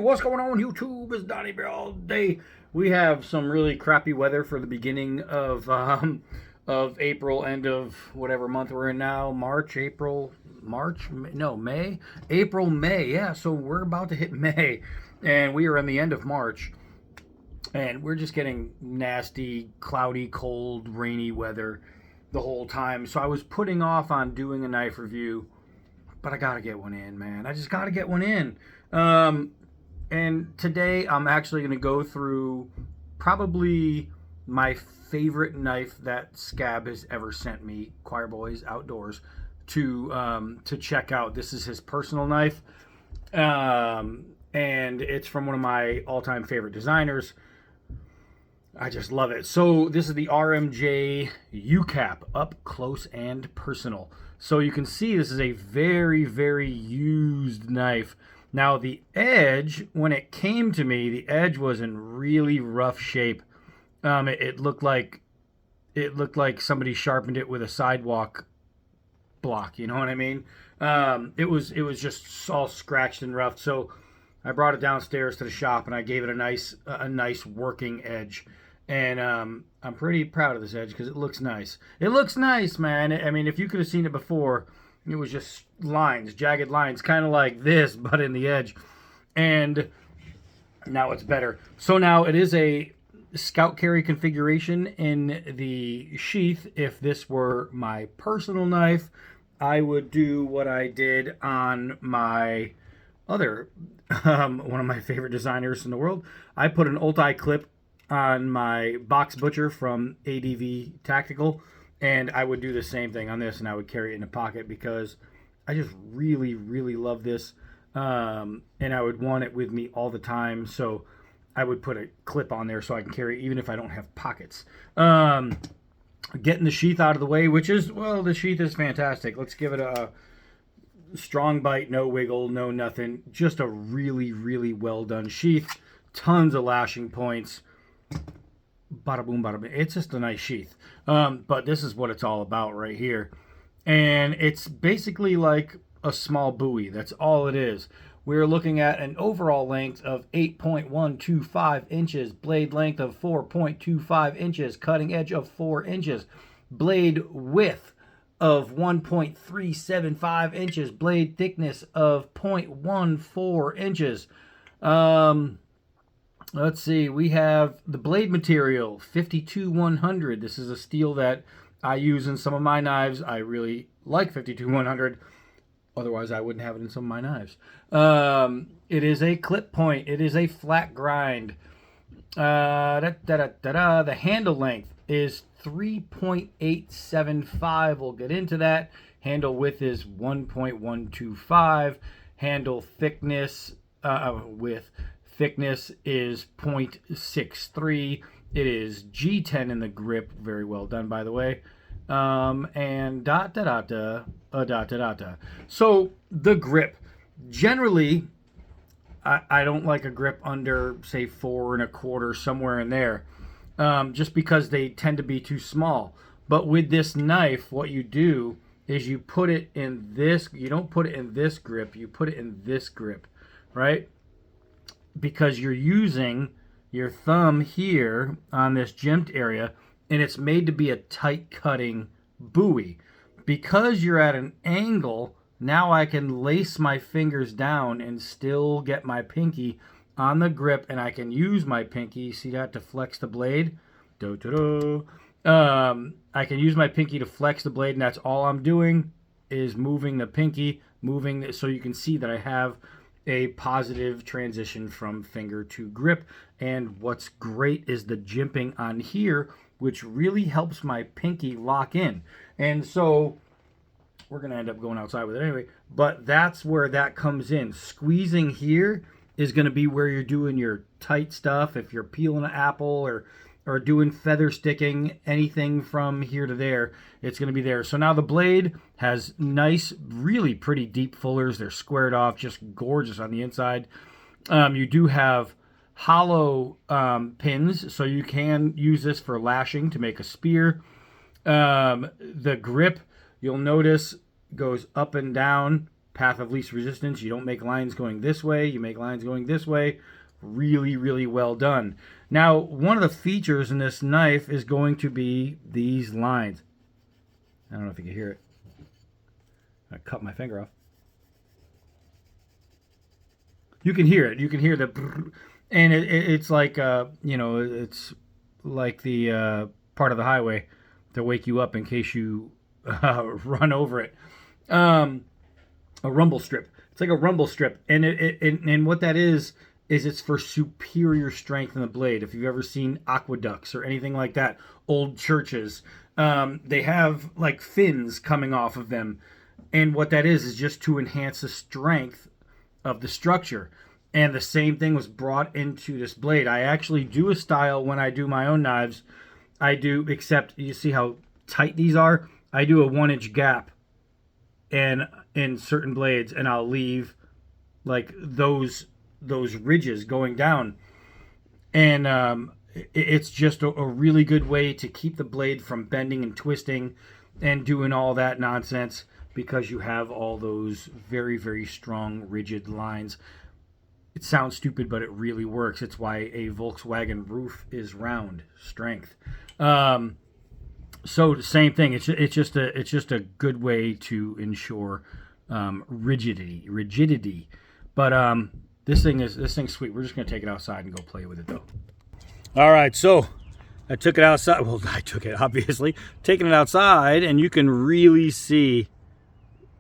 what's going on YouTube? It's Donnie all day. We have some really crappy weather for the beginning of April, end of whatever month we're in now. May? April, May. Yeah, so we're about to hit May, and we are in the end of March, and we're just getting nasty, cloudy, cold, rainy weather the whole time. So I was putting off on doing a knife review, but I gotta get one in, man. I just gotta get one in. And today I'm actually going to go through probably my favorite knife that Scab has ever sent me, Choir Boys Outdoors, to check out. This is his personal knife, and it's from one of my all-time favorite designers. I just love it. So this is the RMJ UCAP, up close and personal. So you can see this is a very, very used knife. Now the edge, when it came to me, the edge was in really rough shape. It looked like somebody sharpened it with a sidewalk block. You know what I mean? It was just all scratched and rough. So I brought it downstairs to the shop and I gave it a nice working edge. And I'm pretty proud of this edge because it looks nice. It looks nice, man. I mean, if you could have seen it before, it was just lines, jagged lines, kind of like this, but in the edge. And now it's better. So now it is a scout carry configuration in the sheath. If this were my personal knife, I would do what I did on my other, one of my favorite designers in the world. I put an Ulti clip on my box butcher from ADV Tactical, and I would do the same thing on this, and I would carry it in a pocket because I just really, really love this, and I would want it with me all the time. So I would put a clip on there so I can carry it even if I don't have pockets. Getting the sheath out of the way, which is, well, the sheath is fantastic. Let's give it a strong bite, no wiggle, no nothing. Just a really, really well done sheath. Tons of lashing points. Bada boom, bada boom. It's just a nice sheath. But this is what it's all about right here. And it's basically like a small buoy. That's all it is. We're looking at an overall length of 8.125 inches, blade length of 4.25 inches, cutting edge of 4 inches, blade width of 1.375 inches, blade thickness of 0.14 inches. Let's see, we have the blade material, 52-100. This is a steel that I use in some of my knives. I really like 52-100. Otherwise, I wouldn't have it in some of my knives. It is a clip point. It is a flat grind. The handle length is 3.875. We'll get into that. Handle width is 1.125. Handle thickness Thickness is 0.63. It is G10 in the grip. Very well done, by the way. And So the grip. Generally, I don't like a grip under, say, 4 1/4, somewhere in there. Just because they tend to be too small. But with this knife, what you do is you put it in this. You don't put it in this grip. You put it in this grip, right? Because you're using your thumb here on this jimped area, and it's made to be a tight cutting buoy. Because you're at an angle, now I can lace my fingers down and still get my pinky on the grip, and I can use my pinky, see that, to flex the blade. I can use my pinky to flex the blade, and that's all I'm doing is moving the pinky, so you can see that I have a positive transition from finger to grip. And what's great is the jimping on here, which really helps my pinky lock in. And so we're going to end up going outside with it anyway, but that's where that comes in. Squeezing here is going to be where you're doing your tight stuff. If you're peeling an apple or doing feather sticking, anything from here to there, it's going to be there. So now the blade has nice, really pretty deep fullers. They're squared off, just gorgeous on the inside. You do have hollow pins, so you can use this for lashing to make a spear. The grip, you'll notice, goes up and down path of least resistance. You don't make lines going this way. You make lines going this way. Really, really well done. Now, one of the features in this knife is going to be these lines. I don't know if you can hear it. I cut my finger off. You can hear it. You can hear the, and it's like, you know, it's like the part of the highway to wake you up in case you run over it. A rumble strip. It's like a rumble strip, and and what that is it's for superior strength in the blade. If you've ever seen aqueducts or anything like that, old churches, they have like fins coming off of them, and what that is just to enhance the strength of the structure. And the same thing was brought into this blade. I actually do a style when I do my own knives. I do, except you see how tight these are? I do a 1-inch gap and in certain blades, and I'll leave like those ridges going down. And it's just a really good way to keep the blade from bending and twisting and doing all that nonsense, because you have all those very, very strong, rigid lines. It sounds stupid, but it really works. It's why a Volkswagen roof is round. Strength. So the same thing. It's just a good way to ensure rigidity. But this thing's sweet. We're just gonna take it outside and go play with it though. All right, so I took it outside. Well, I took it obviously, taking it outside, and you can really see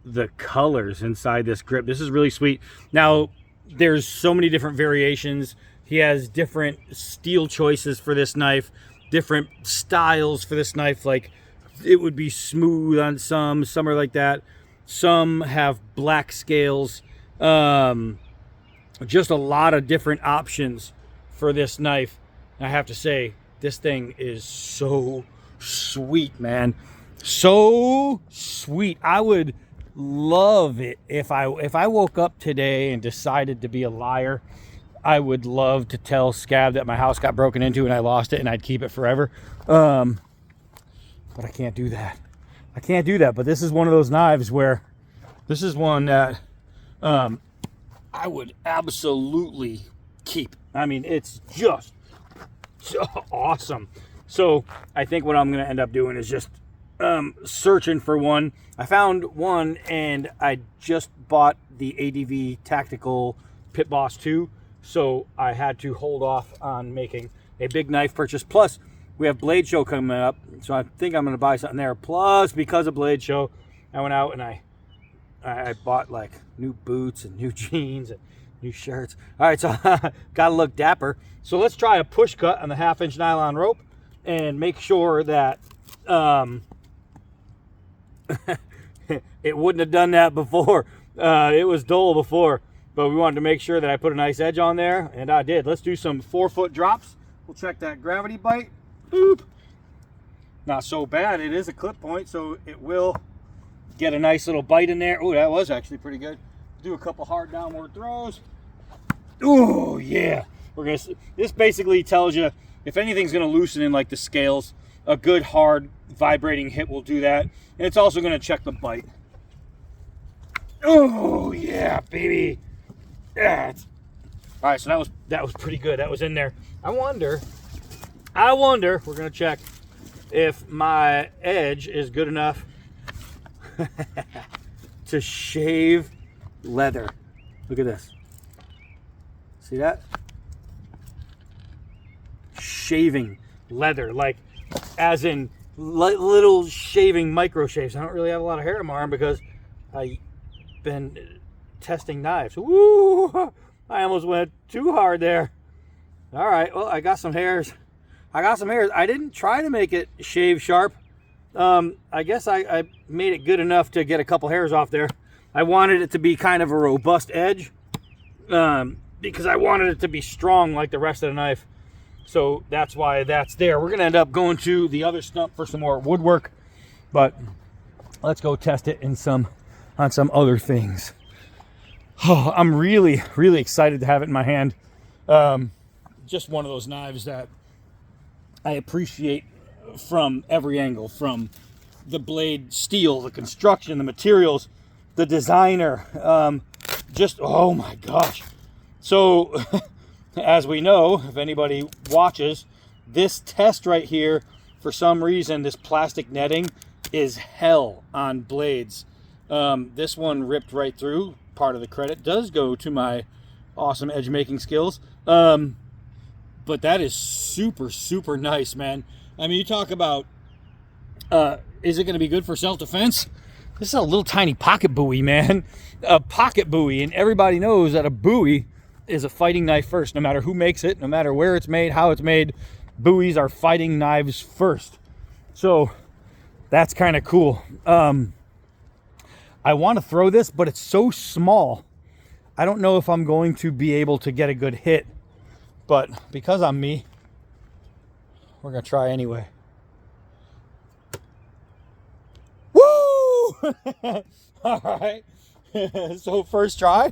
the colors inside this grip. This is really sweet. Now, there's so many different variations. He has different steel choices for this knife, different styles for this knife. Like, it would be smooth on some are like that. Some have black scales. Just a lot of different options for this knife. I have to say, this thing is so sweet, man. So sweet. I would love it if I woke up today and decided to be a liar. I would love to tell Scab that my house got broken into and I lost it and I'd keep it forever. But I can't do that. I can't do that. But this is one of those knives where this is one that I would absolutely keep. I mean, it's just so awesome. So I think what I'm going to end up doing is just searching for one. I found one, and I just bought the ADV Tactical Pit Boss 2, so I had to hold off on making a big knife purchase. Plus, we have Blade Show coming up, so I think I'm going to buy something there. Plus, because of Blade Show, I went out and I bought like new boots and new jeans and new shirts. All right, so gotta look dapper. So let's try a push cut on the 1/2-inch nylon rope and make sure that it wouldn't have done that before. It was dull before, but we wanted to make sure that I put a nice edge on there, and I did. Let's do some 4-foot drops. We'll check that gravity bite. Boop. Not so bad. It is a clip point, so it will get a nice little bite in there. Oh, that was actually pretty good. Do a couple hard downward throws. Oh, yeah. This basically tells you if anything's going to loosen in like the scales, a good hard vibrating hit will do that. And it's also going to check the bite. Oh, yeah, baby. Yeah. All right, so that was pretty good. That was in there. I wonder, we're going to check if my edge is good enough to shave leather. Look at this. See that? Shaving leather, like as in little shaving micro shaves. I don't really have a lot of hair on my arm because I've been testing knives. Woo! I almost went too hard there. All right, well, I got some hairs. I didn't try to make it shave sharp. I guess I made it good enough to get a couple hairs off there. I wanted it to be kind of a robust edge because I wanted it to be strong like the rest of the knife. So that's why that's there. We're going to end up going to the other stump for some more woodwork, but let's go test it on some other things. Oh, I'm really, really excited to have it in my hand. Just one of those knives that I appreciate from every angle, from the blade steel, the construction, the materials, the designer. Just, oh my gosh. So, as we know, if anybody watches, this test right here, for some reason, this plastic netting is hell on blades. This one ripped right through. Part of the credit does go to my awesome edge making skills. But that is super, super nice, man. I mean, you talk about, is it going to be good for self-defense? This is a little tiny pocket buoy, man. A pocket buoy. And everybody knows that a buoy is a fighting knife first. No matter who makes it, no matter where it's made, how it's made, buoys are fighting knives first. So that's kind of cool. I want to throw this, but it's so small. I don't know if I'm going to be able to get a good hit. But because I'm me, we're going to try anyway. Woo! All right. So first try,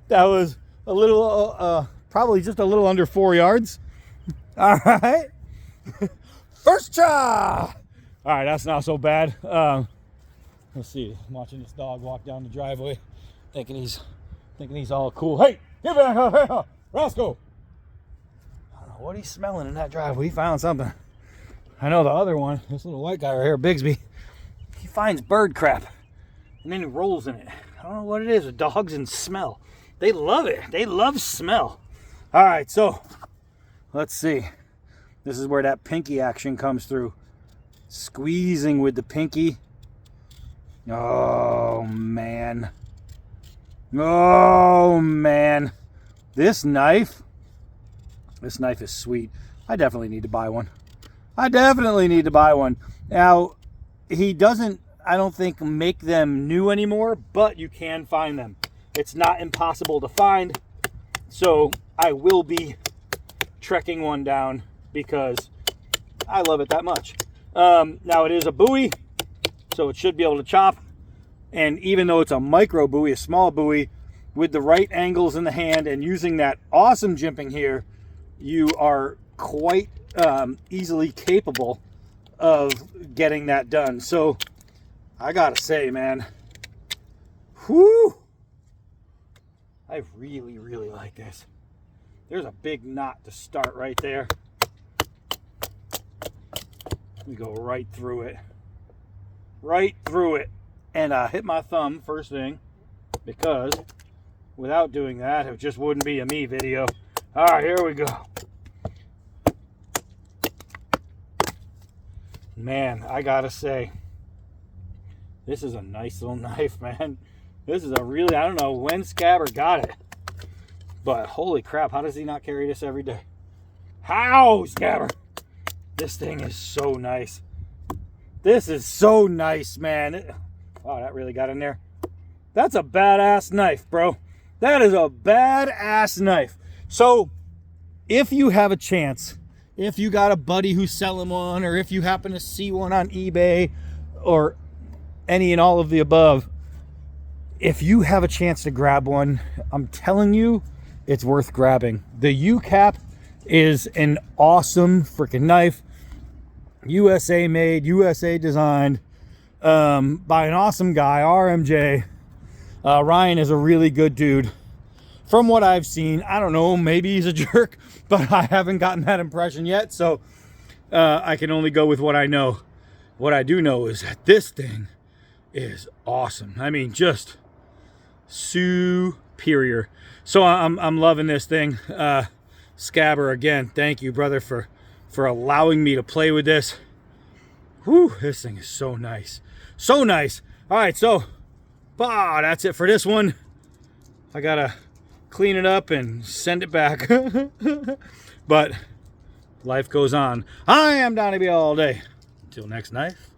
that was a little, probably just a little under 4 yards. All right. First try. All right, that's not so bad. Let's see. I'm watching this dog walk down the driveway, thinking he's all cool. Hey, get back up here, Roscoe. I don't know what he's smelling in that driveway. He found something. I know the other one, this little white guy right here, Bigsby, he finds bird crap and then he rolls in it. I don't know what it is with dogs and smell. They love it. They love smell. All right, so let's see. This is where that pinky action comes through. Squeezing with the pinky. Oh, man. Oh, man. This knife is sweet. I definitely need to buy one. Now, he doesn't, I don't think, make them new anymore, but you can find them. It's not impossible to find, so I will be trekking one down because I love it that much. Now, it is a buoy, so it should be able to chop. And even though it's a micro buoy, a small buoy, with the right angles in the hand and using that awesome jimping here, you are quite easily capable of getting that done. So I gotta say, man, whoo, I really, really like this. There's a big knot to start right there. We go right through it. And I hit my thumb first thing, because without doing that, it just wouldn't be a me video. All right, here we go. Man, I gotta say, this is a nice little knife, man. This is a really, I don't know when Scabber got it, but holy crap, how does he not carry this every day? How, Scabber? This thing is so nice. This is so nice, man. Wow, that really got in there. That's a badass knife, bro. That is a badass knife. So, if you have a chance, if you got a buddy who's selling one, or if you happen to see one on eBay, or any and all of the above, if you have a chance to grab one, I'm telling you, it's worth grabbing. The UCAP is an awesome freaking knife. USA made, USA designed, by an awesome guy, RMJ. Ryan is a really good dude. From what I've seen, I don't know, maybe he's a jerk, but I haven't gotten that impression yet, so I can only go with what I know. What I do know is that this thing is awesome. I mean, just superior. So I'm loving this thing. Scabber, again, thank you, brother, for allowing me to play with this. Whew, this thing is so nice. So nice. All right, so that's it for this one. I gotta clean it up and send it back. But life goes on. I am Donnie B all day. Until next knife.